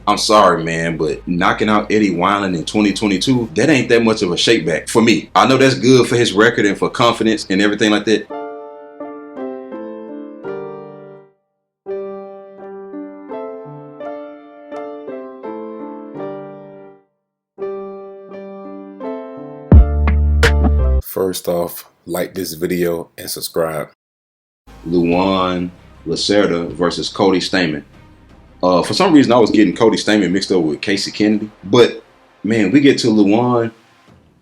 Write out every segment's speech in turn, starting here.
I'm sorry, man, but knocking out Eddie Wineland in 2022, that ain't that much of a shakeback for me. I know that's good for his record and for confidence and everything like that. First off, like this video and subscribe. Luan Lacerda versus Cody Stamann. For some reason, I was getting Cody Stamann mixed up with Casey Kennedy. But, man, we get to Luan.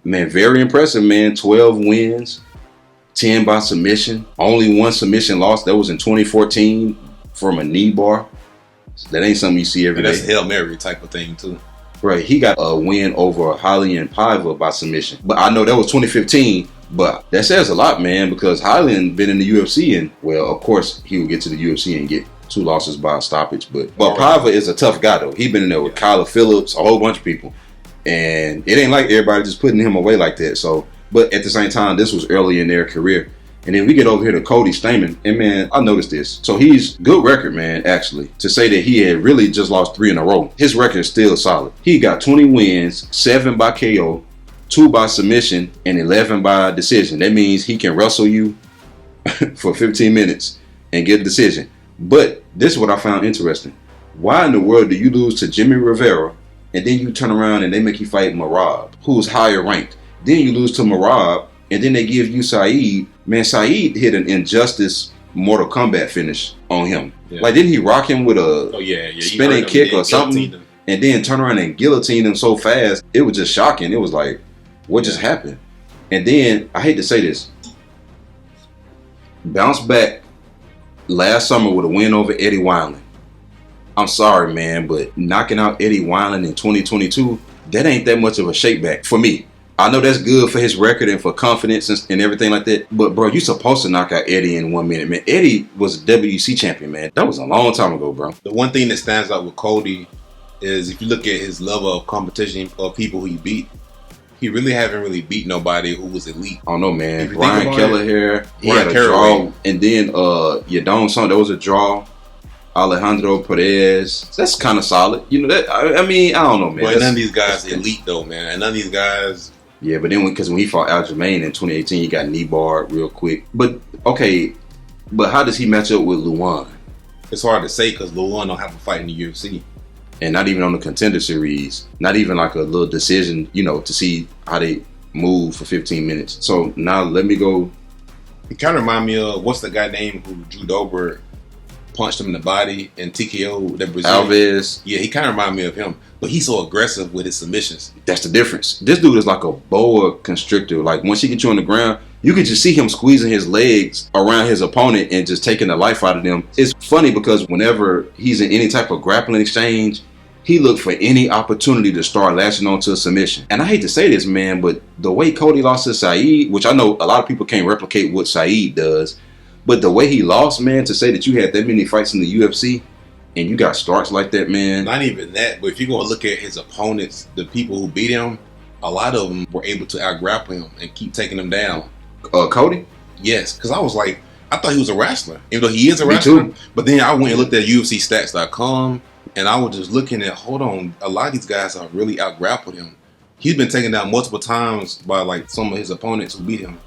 Man, very impressive, man. 12 wins, 10 by submission. Only one submission loss. That was in 2014 from a knee bar. So that ain't something you see every day. That's a Hail Mary type of thing, too. Right. He got a win over Allan Paiva by submission. But I know that was 2015. But that says a lot, man, because Allan been in the UFC. And, well, of course, he will get to the UFC and get 2 losses by stoppage, but Paiva is a tough guy though. He been in there with Kyler Phillips, a whole bunch of people, and it ain't like everybody just putting him away like that. So, but at the same time, this was early in their career, and then we get over here to Cody Stamann, and man, I noticed this. So he's good record, man. Actually, to say that he had really just lost 3 in a row, his record is still solid. He got 20 wins, 7 by KO, 2 by submission, and 11 by decision. That means he can wrestle you for 15 minutes and get a decision. But this is what I found interesting. Why in the world do you lose to Jimmy Rivera and then you turn around and they make you fight Merab, who's higher ranked? Then you lose to Merab and then they give you Saeed. Man, Saeed hit an Injustice Mortal Kombat finish on him. Yeah. Like, didn't he rock him with a spinning kick or something? And then turn around and guillotine him so fast. It was just shocking. It was like, what just happened? And then, I hate to say this, bounce back last summer with a win over Eddie Wineland. I'm sorry, man, but knocking out Eddie Wineland in 2022, that ain't that much of a shakeback for me. I know that's good for his record and for confidence and everything like that. But, bro, you're supposed to knock out Eddie in 1 minute, man. Eddie was a WC champion, man. That was a long time ago, bro. The one thing that stands out with Cody is if you look at his level of competition of people who he beat, he really haven't really beat nobody who was elite. I don't know, man. Brian Kelleher, he had a draw. And then Yadon Son, that was a draw. Alejandro Perez, that's kind of solid. You know, that I mean, I don't know, man. But none of these guys elite, though, man. And none of these guys... Yeah, but then because when he fought Aljamain in 2018, he got knee barred real quick. But, okay, but how does he match up with Luan? It's hard to say because Luan don't have a fight in the UFC. And not even on the Contender Series. Not even like a little decision, you know, to see how they move for 15 minutes. So now let me go. He kind of remind me of, what's the guy named who Drew Dober punched him in the body and TKO that Brazilian? Alves. Yeah, he kind of remind me of him. But he's so aggressive with his submissions. That's the difference. This dude is like a boa constrictor. Like, once he gets you on the ground, you can just see him squeezing his legs around his opponent and just taking the life out of them. It's funny because whenever he's in any type of grappling exchange, he looked for any opportunity to start latching onto a submission. And I hate to say this, man, but the way Cody lost to Saeed, which I know a lot of people can't replicate what Saeed does, but the way he lost, man, to say that you had that many fights in the UFC and you got starts like that, man. Not even that, but if you're going to look at his opponents, the people who beat him, a lot of them were able to out-grapple him and keep taking him down. Cody? Yes, because I was like, I thought he was a wrestler, even though he is a wrestler. Too. But then I went and looked at UFCstats.com, and I was just looking at, hold on, a lot of these guys have really out-grappled him. He's been taken down multiple times by like some of his opponents who beat him,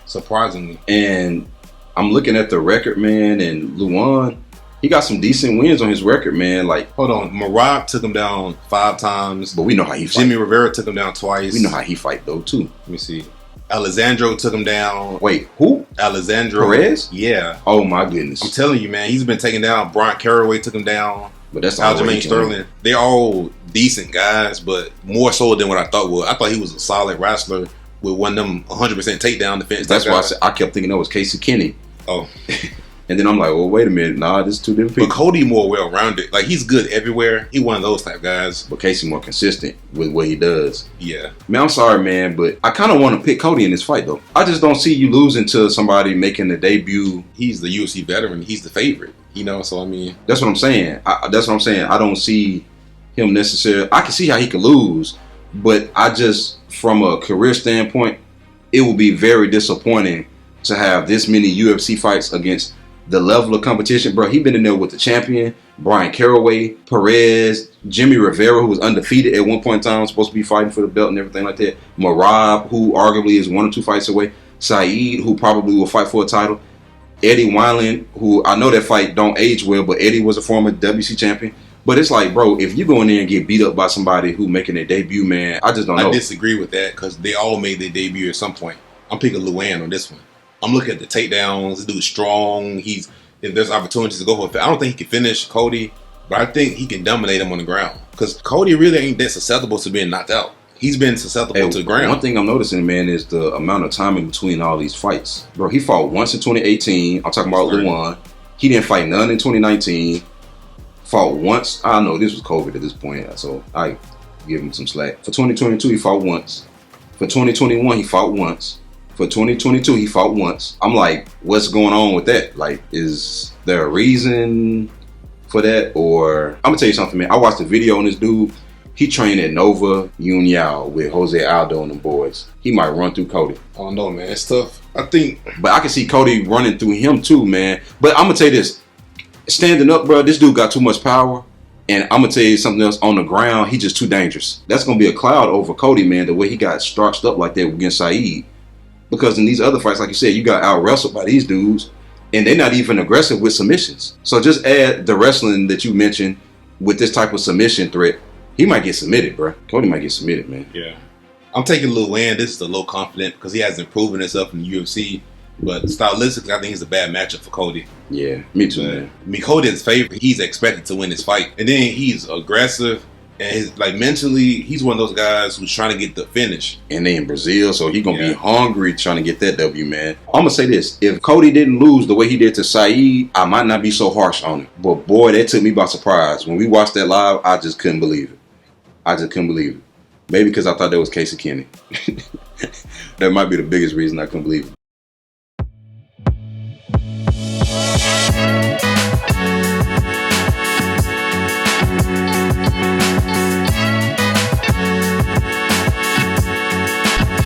surprisingly. And I'm looking at the record, man, and Luan, he got some decent wins on his record, man. Like, hold on, Merab took him down 5 times. But we know how he fight. Jimmy Rivera took him down twice. We know how he fight, though, too. Let me see. Alessandro took him down. Wait, who? Alessandro Perez? Yeah. Oh, my goodness. I'm telling you, man, he's been taken down. Brian Caraway took him down. But that's Aljamain Sterling. They're all decent guys, but more so than what I thought was. I thought he was a solid wrestler with one of them 100% takedown defense. That's why I kept thinking that was Casey Kennedy. Oh. And then I'm like, well, wait a minute. Nah, this is 2 different people. But Cody more well-rounded. Like, he's good everywhere. He one of those type guys. But Casey more consistent with what he does. Yeah. Man, I'm sorry, man, but I kind of want to pick Cody in this fight, though. I just don't see you losing to somebody making the debut. He's the UFC veteran. He's the favorite, you know? So, I mean. That's what I'm saying. That's what I'm saying. I don't see him necessarily. I can see how he could lose, but I just, from a career standpoint, it would be very disappointing to have this many UFC fights against the level of competition. Bro, he been in there with the champion, Brian Caraway, Perez, Jimmy Rivera, who was undefeated at one point in time, supposed to be fighting for the belt and everything like that. Marab, who arguably is 1 or 2 fights away. Saeed, who probably will fight for a title. Eddie Wineland, who I know that fight don't age well, but Eddie was a former WC champion. But it's like, bro, if you go in there and get beat up by somebody who making their debut, man, I just don't know. I disagree with that because they all made their debut at some point. I'm picking Luan on this one. I'm looking at the takedowns. The dude's strong. If there's opportunities to go for it, I don't think he can finish Cody, but I think he can dominate him on the ground because Cody really ain't that susceptible to being knocked out. He's been susceptible to the ground. One thing I'm noticing, man, is the amount of time in between all these fights. Bro, he fought once in 2018. I'm talking about Luan. He didn't fight none in 2019. Fought once. I know this was COVID at this point, so I give him some slack. For 2022, he fought once. For 2021, he fought once. For 2022, he fought once. I'm like, what's going on with that? Like, is there a reason for that? Or I'm gonna tell you something, man. I watched a video on this dude. He trained at Nova União with Jose Aldo and them boys. He might run through Cody. I don't know, man. It's tough. I think, but I can see Cody running through him too, man. But I'm gonna tell you this. Standing up, bro, this dude got too much power. And I'm going to tell you something else. On the ground, he just too dangerous. That's going to be a cloud over Cody, man, the way he got starched up like that against Saeed. Because in these other fights, like you said, you got out-wrestled by these dudes. And they're not even aggressive with submissions. So just add the wrestling that you mentioned with this type of submission threat. He might get submitted, bro. Cody might get submitted, man. Yeah. I'm taking Luan. This is a low confident because he hasn't proven himself in the UFC. But stylistically, I think it's a bad matchup for Cody. Yeah, me too, man. I mean, Cody is favorite. He's expected to win this fight. And then he's aggressive. And mentally, he's one of those guys who's trying to get the finish. And they in Brazil, so he's going to be hungry trying to get that W, man. I'm going to say this. If Cody didn't lose the way he did to Saeed, I might not be so harsh on him. But boy, that took me by surprise. When we watched that live, I just couldn't believe it. Maybe because I thought that was Casey Kenny. That might be the biggest reason I couldn't believe it.